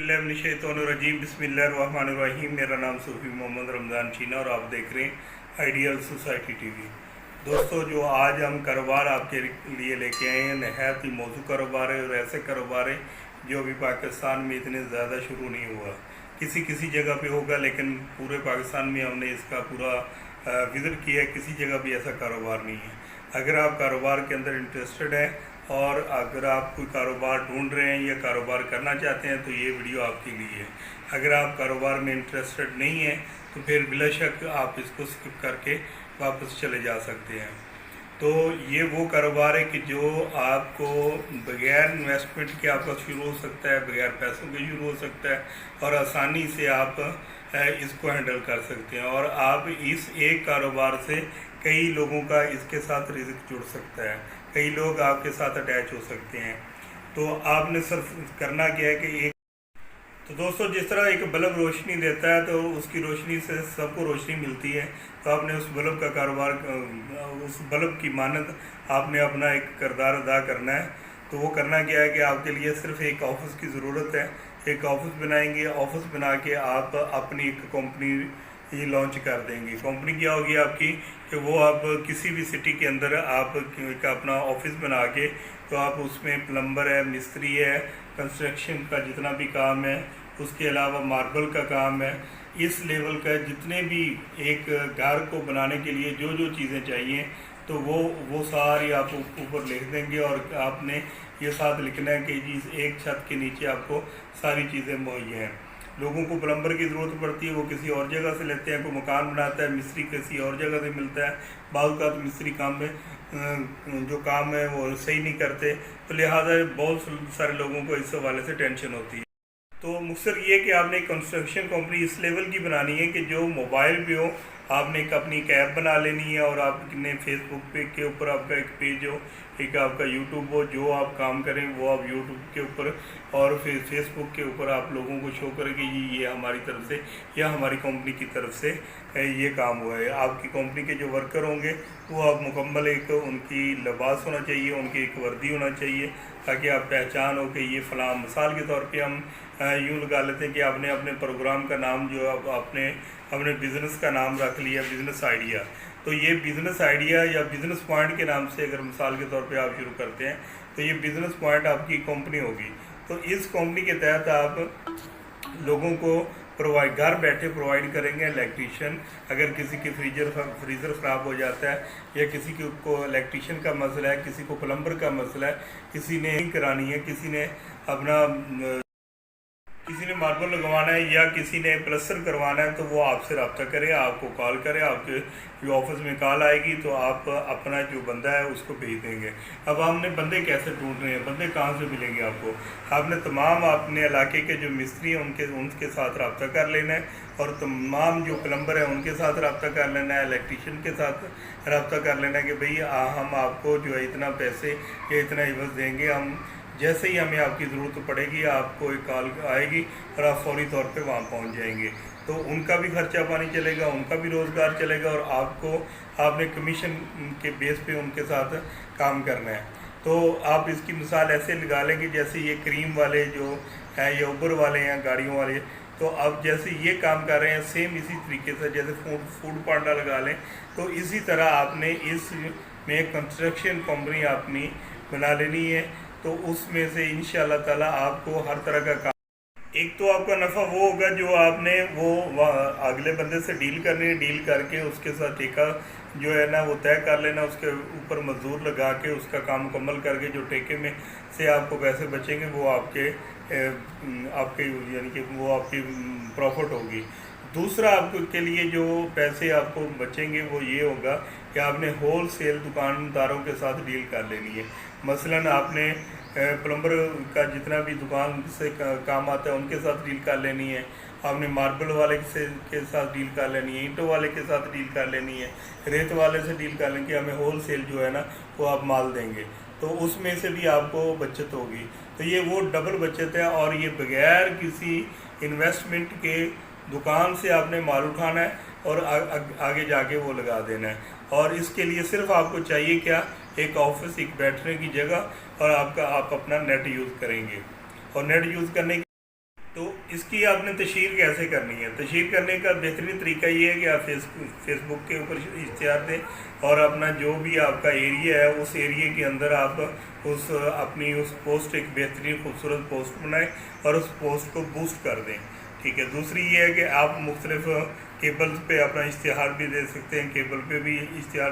औज़ुबिल्लाहिमिनश्शैतानिर्रजीम बिस्मिल्लाहिर्रहमानिर्रहीम। मेरा नाम सूफी मोहम्मद रमज़ान चीना और आप देख रहे हैं आइडियल सोसाइटी टीवी। दोस्तों, जो आज हम कारोबार आपके लिए लेके आए हैं नहायत ही मौजू कारोबार है और ऐसे कारोबार है जो अभी पाकिस्तान में इतने ज़्यादा शुरू नहीं हुआ। किसी किसी जगह पे होगा, लेकिन पूरे पाकिस्तान में हमने इसका पूरा विज़िट किया है। किसी जगह भी ऐसा कारोबार नहीं है। अगर आप कारोबार के अंदर इंटरेस्टेड हैं और अगर आप कोई कारोबार ढूंढ रहे हैं या कारोबार करना चाहते हैं तो ये वीडियो आपके लिए है। अगर आप कारोबार में इंटरेस्टेड नहीं हैं तो फिर बिलाशक आप इसको स्किप करके वापस चले जा सकते हैं। तो ये वो कारोबार है कि जो आपको बगैर इन्वेस्टमेंट के आपका शुरू हो सकता है, बगैर पैसों के शुरू हो सकता है और आसानी से आप इसको हैंडल कर सकते हैं। और आप इस एक कारोबार से कई लोगों का इसके साथ रिज़्क जुड़ सकता है, कई लोग आपके साथ अटैच हो सकते हैं। तो आपने सिर्फ करना क्या है कि तो दोस्तों, जिस तरह एक बल्ब रोशनी देता है तो उसकी रोशनी से सबको रोशनी मिलती है। तो आपने उस बल्ब का कारोबार, उस बल्ब की मानद आपने अपना एक किरदार अदा करना है। तो वो करना क्या है कि आपके लिए सिर्फ एक ऑफिस की ज़रूरत है। एक ऑफिस बनाएंगे, ऑफिस बना के आप अपनी एक कंपनी ये लॉन्च कर देंगे। कंपनी क्या होगी आपकी कि वो आप किसी भी सिटी के अंदर आप अपना ऑफिस बना के तो आप उसमें प्लम्बर है, मिस्त्री है, कंस्ट्रक्शन का जितना भी काम है, उसके अलावा मार्बल का काम है, इस लेवल का जितने भी एक घर को बनाने के लिए जो जो चीज़ें चाहिए तो वो सारी आप ऊपर लिख देंगे। और आपने ये साथ लिखना है कि जी एक छत के नीचे आपको सारी चीज़ें मुहैया हैं। लोगों को प्लम्बर की ज़रूरत पड़ती है, वो किसी और जगह से लेते हैं। कोई मकान बनाता है, मिस्त्री किसी और जगह से मिलता है। बाज़ का तो मिस्त्री काम में जो काम है वो सही नहीं करते, तो लिहाजा बहुत सारे लोगों को इस हवाले से टेंशन होती है। तो मकसद ये कि आपने कंस्ट्रक्शन कंपनी इस लेवल की बनानी है कि जो मोबाइल पे हो, आपने एक अपनी एक ऐप बना लेनी है और आपने फेसबुक पे के ऊपर आपका एक पेज हो, एक आपका यूट्यूब हो, जो आप काम करें वो आप यूट्यूब के ऊपर और फिर फेसबुक के ऊपर आप लोगों को शो करें कि ये हमारी तरफ से या हमारी कंपनी की तरफ से ये काम हुआ है। आपकी कंपनी के जो वर्कर होंगे वो आप मुकम्मल एक उनकी लिबास होना चाहिए, उनकी एक वर्दी होना चाहिए, ताकि आप पहचान हो कि ये फ़लाँ। मिसाल के तौर पे हम यूँ लगा लेते हैं कि आपने अपने प्रोग्राम का नाम जो आपने अपने बिज़नेस का नाम रख लिया बिज़नेस आइडिया। तो ये बिज़नेस आइडिया या बिज़नेस पॉइंट के नाम से अगर मिसाल के तौर पे आप शुरू करते हैं तो ये बिज़नेस पॉइंट आपकी कंपनी होगी। तो इस कंपनी के तहत आप लोगों को घर बैठे प्रोवाइड करेंगे इलेक्ट्रीशियन। अगर किसी के फ्रीज़र ख़राब हो जाता है या किसी को इलेक्ट्रीशियन का मसला है, किसी को प्लम्बर का मसला है, किसी ने करानी है, किसी ने मार्बल लगवाना है या किसी ने प्लस्तर करवाना है, तो वो आपसे रब्ता करे, आपको कॉल करे। आपके जो ऑफिस में कॉल आएगी तो आप अपना जो बंदा है उसको भेज देंगे। अब हमने बंदे कैसे ढूंढ रहे हैं, बंदे कहाँ से मिलेंगे आपको? आपने तमाम अपने इलाके के जो मिस्त्री हैं उनके साथ रब्ता कर लेना है और तमाम जो प्लम्बर है उनके साथ रब्ता कर लेना है, इलेक्ट्रीशियन के साथ रब्ता कर लेना है कि भाई हम आपको जो है इतना पैसे या इतना इवज़ देंगे। हम जैसे ही हमें आपकी ज़रूरत पड़ेगी आपको एक कॉल आएगी और आप फौरी तौर पे वहाँ पहुँच जाएंगे। तो उनका भी खर्चा पानी चलेगा, उनका भी रोज़गार चलेगा और आपने कमीशन के बेस पे उनके साथ काम करना है। तो आप इसकी मिसाल ऐसे लगा लें कि जैसे ये क्रीम वाले जो हैं या उबर वाले हैं गाड़ियों वाले, तो अब जैसे ये काम कर रहे हैं सेम इसी तरीके से जैसे फूड पांडा लगा लें, तो इसी तरह आपने इसमें कंस्ट्रक्शन कंपनी अपनी बना लेनी है। तो उसमें से इंशाअल्लाह ताला आपको हर तरह का काम, एक तो आपका नफ़ा वो होगा जो आपने वो अगले बंदे से डील करनी है, डील करके उसके साथ ठेका जो है ना वो तय कर लेना, उसके ऊपर मजदूर लगा के उसका काम मुकम्मल करके जो ठेके में से आपको पैसे बचेंगे वो आपके यानी कि वो आपकी प्रॉफिट होगी। दूसरा आपको के लिए जो पैसे आपको बचेंगे वो ये होगा कि आपने होल सेल दुकानदारों के साथ डील कर लेनी है। मसलन आपने प्लम्बर का जितना भी दुकान से काम आता है उनके साथ डील कर लेनी है, आपने मार्बल वाले के साथ डील कर लेनी है, ईंटों वाले के साथ डील कर लेनी है, रेत वाले से डील कर लेंगे, हमें होल सेल जो है ना वो आप माल देंगे, तो उसमें से भी आपको बचत होगी। तो ये वो डबल बचत है और ये बगैर किसी इन्वेस्टमेंट के दुकान से आपने माल उठाना है और आगे जाके वो लगा देना है। और इसके लिए सिर्फ आपको चाहिए क्या, एक ऑफिस, एक बैठने की जगह और आप अपना नेट यूज़ करेंगे। और नेट यूज़ करने की तो اس کی آپ نے تشہیر کیسے کرنی ہے؟ تشہیر کرنے کا بہترین طریقہ یہ ہے کہ آپ فیس بک کے اوپر اشتہار دیں اور اپنا جو بھی آپ کا ایریا ہے اس ایریے کے اندر آپ اپنی اس پوسٹ ایک بہترین خوبصورت پوسٹ بنائیں اور اس پوسٹ کو بوسٹ کر دیں، ٹھیک ہے۔ دوسری یہ ہے کہ آپ مختلف کیبلز پہ اپنا اشتہار بھی دے سکتے ہیں، کیبل پہ بھی اشتہار۔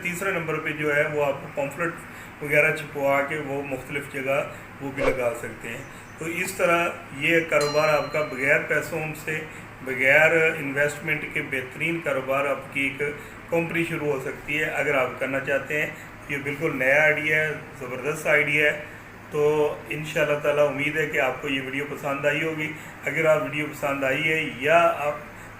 تیسرے نمبر پہ جو ہے وہ آپ پمفلٹ وغیرہ چھپوا کے وہ مختلف جگہ وہ بھی لگا سکتے ہیں۔ تو اس طرح یہ کاروبار آپ کا بغیر پیسوں سے، بغیر انویسٹمنٹ کے بہترین کاروبار آپ کی ایک کمپنی شروع ہو سکتی ہے اگر آپ کرنا چاہتے ہیں۔ یہ بالکل نیا آئیڈیا ہے، زبردست آئیڈیا ہے۔ تو انشاءاللہ تعالی امید ہے کہ آپ کو یہ ویڈیو پسند آئی ہوگی۔ اگر آپ ویڈیو پسند آئی ہے یا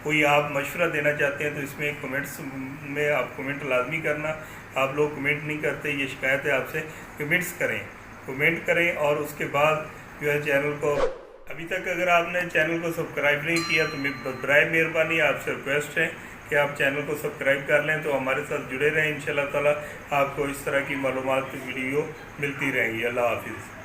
کوئی آپ مشورہ دینا چاہتے ہیں تو اس میں کمنٹس میں آپ کمنٹ لازمی کرنا۔ آپ لوگ کمنٹ نہیں کرتے، یہ شکایت ہے آپ سے، کمنٹ کریں اور اس کے بعد جو ہے چینل کو، ابھی تک اگر آپ نے چینل کو سبسکرائب نہیں کیا تو برائے مہربانی آپ سے ریکویسٹ ہے کہ آپ چینل کو سبسکرائب کر لیں تو ہمارے ساتھ جڑے رہیں۔ انشاءاللہ تعالی آپ کو اس طرح کی معلومات کی ویڈیو ملتی رہیں گی۔ اللہ حافظ۔